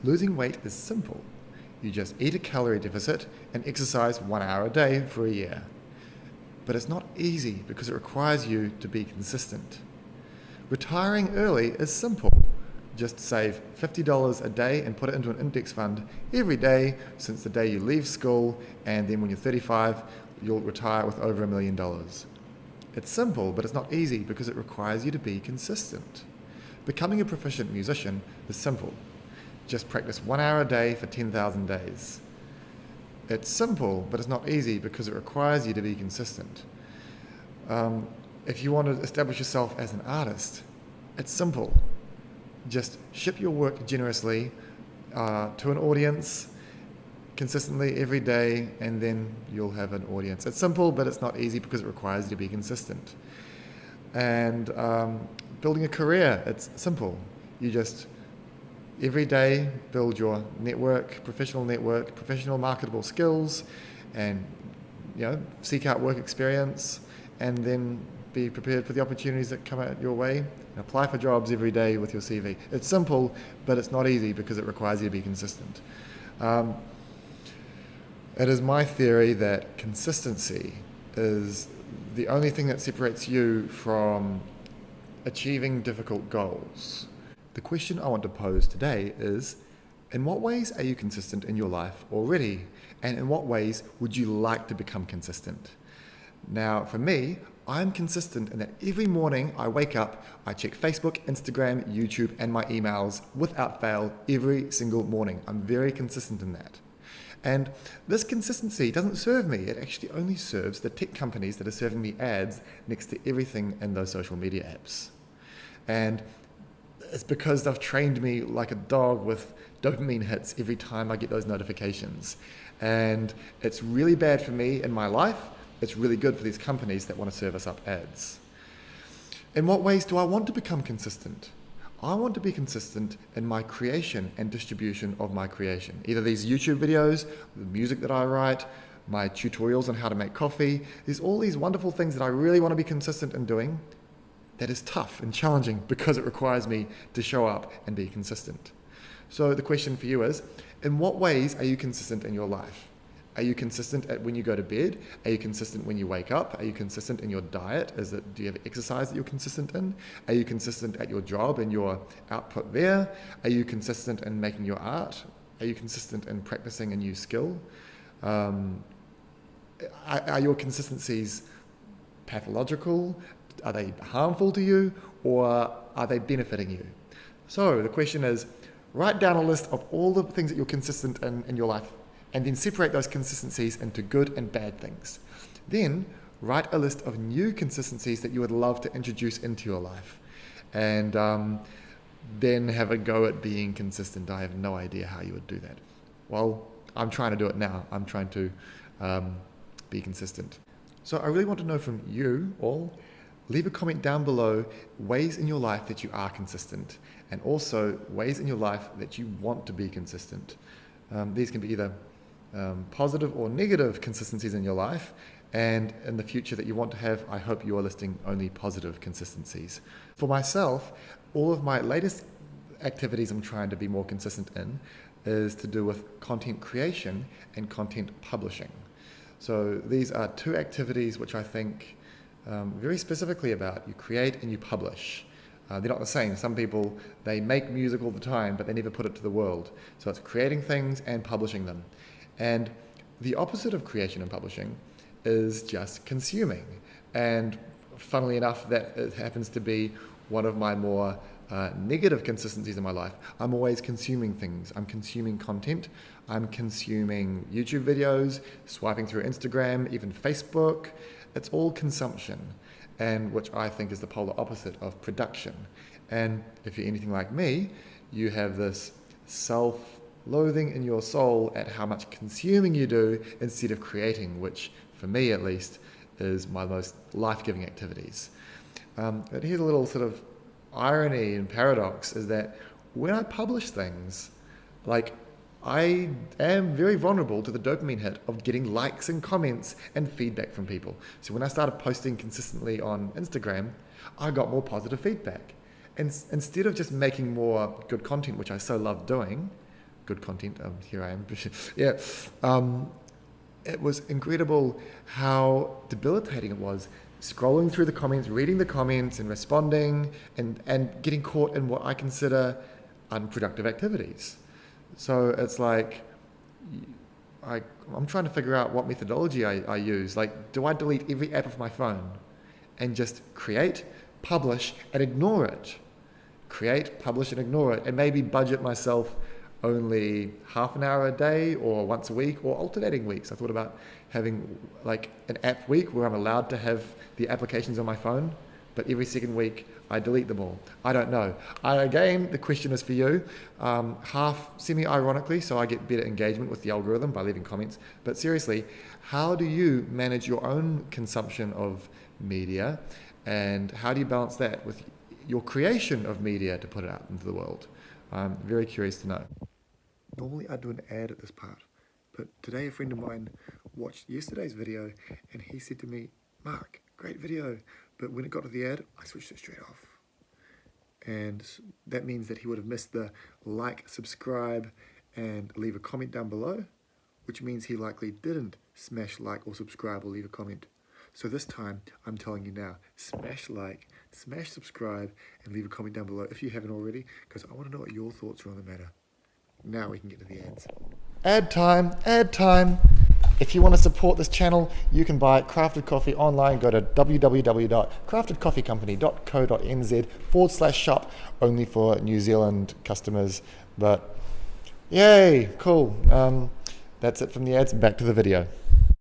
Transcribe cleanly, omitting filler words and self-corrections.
Losing weight is simple. You just eat a calorie deficit and exercise 1 hour a day for a year. But it's not easy because it requires you to be consistent. Retiring early is simple. Just save $50 a day and put it into an index fund every day since the day you leave school, and then when you're 35, you'll retire with over $1 million. It's simple, but it's not easy because it requires you to be consistent. Becoming a proficient musician is simple. Just practice 1 hour a day for 10,000 days. It's simple, but it's not easy because it requires you to be consistent. If you want to establish yourself as an artist, it's simple. Just ship your work generously to an audience consistently every day, and then you'll have an audience. It's simple, but it's not easy because it requires you to be consistent. And building a career, it's simple. You just every day build your network, professional marketable skills, and seek out work experience, and then be prepared for the opportunities that come out your way. And apply for jobs every day with your CV. It's simple, but it's not easy because it requires you to be consistent. It is my theory that consistency is the only thing that separates you from achieving difficult goals. The question I want to pose today is, in what ways are you consistent in your life already? And in what ways would you like to become consistent? Now, for me, I'm consistent in that every morning I wake up, I check Facebook, Instagram, YouTube, and my emails without fail every single morning. I'm very consistent in that. And this consistency doesn't serve me. It actually only serves the tech companies that are serving me ads next to everything in those social media apps. And it's because they've trained me like a dog with dopamine hits every time I get those notifications. And it's really bad for me in my life. It's really good for these companies that want to serve us up ads. In what ways do I want to become consistent? I want to be consistent in my creation and distribution of my creation. Either these YouTube videos, the music that I write, my tutorials on how to make coffee. There's all these wonderful things that I really want to be consistent in doing. That is tough and challenging because it requires me to show up and be consistent. So the question for you is, in what ways are you consistent in your life? Are you consistent when you go to bed? Are you consistent when you wake up? Are you consistent in your diet? Do you have exercise that you're consistent in? Are you consistent at your job and your output there? Are you consistent in making your art? Are you consistent in practicing a new skill? Are your consistencies pathological? Are they harmful to you, or are they benefiting you? So the question is, write down a list of all the things that you're consistent in your life, and then separate those consistencies into good and bad things. Then write a list of new consistencies that you would love to introduce into your life, and then have a go at being consistent. I have no idea how you would do that. Well, I'm trying to do it now. I'm trying to be consistent. So I really want to know from you all. Leave a comment down below ways in your life that you are consistent, and also ways in your life that you want to be consistent. These can be either positive or negative consistencies in your life, and in the future that you want to have, I hope you are listing only positive consistencies. For myself, all of my latest activities I'm trying to be more consistent in is to do with content creation and content publishing. So these are two activities which I think very specifically about. You create and you publish. They're not the same. Some people, they make music all the time, but they never put it to the world. So it's creating things and publishing them. And the opposite of creation and publishing is just consuming. And funnily enough, that it happens to be one of my more negative consistencies in my life. I'm always consuming things. I'm consuming content. I'm consuming YouTube videos, swiping through Instagram, even Facebook. It's all consumption, and which I think is the polar opposite of production. And if you're anything like me, you have this self-loathing in your soul at how much consuming you do instead of creating, which for me at least is my most life-giving activities. But here's a little sort of irony and paradox, is that when I publish things, like, I am very vulnerable to the dopamine hit of getting likes and comments and feedback from people. So when I started posting consistently on Instagram, I got more positive feedback. And instead of just making more good content, which I so love doing, good content. Here I am. Yeah. It was incredible how debilitating it was scrolling through the comments, reading the comments and responding and getting caught in what I consider unproductive activities. So it's like, I'm trying to figure out what methodology I use. Like, do I delete every app of my phone and just create, publish, and ignore it? Create, publish, and ignore it, and maybe budget myself only half an hour a day or once a week or alternating weeks. I thought about having like an app week where I'm allowed to have the applications on my phone, but every second week I delete them all. I don't know. Again, the question is for you, half semi-ironically, so I get better engagement with the algorithm by leaving comments. But seriously, how do you manage your own consumption of media, and how do you balance that with your creation of media to put it out into the world? I'm very curious to know. Normally I'd do an ad at this part, but today a friend of mine watched yesterday's video and he said to me, "Mark, great video," but when it got to the ad, I switched it straight off. And that means that he would have missed the like, subscribe, and leave a comment down below, which means he likely didn't smash like or subscribe or leave a comment. So this time, I'm telling you now, smash like, smash subscribe, and leave a comment down below if you haven't already, because I want to know what your thoughts are on the matter. Now we can get to the ads. Ad time, ad time. If you want to support this channel, you can buy Crafted Coffee online. Go to www.craftedcoffeecompany.co.nz/shop, only for New Zealand customers. But yay, cool. That's it from the ads. Back to the video.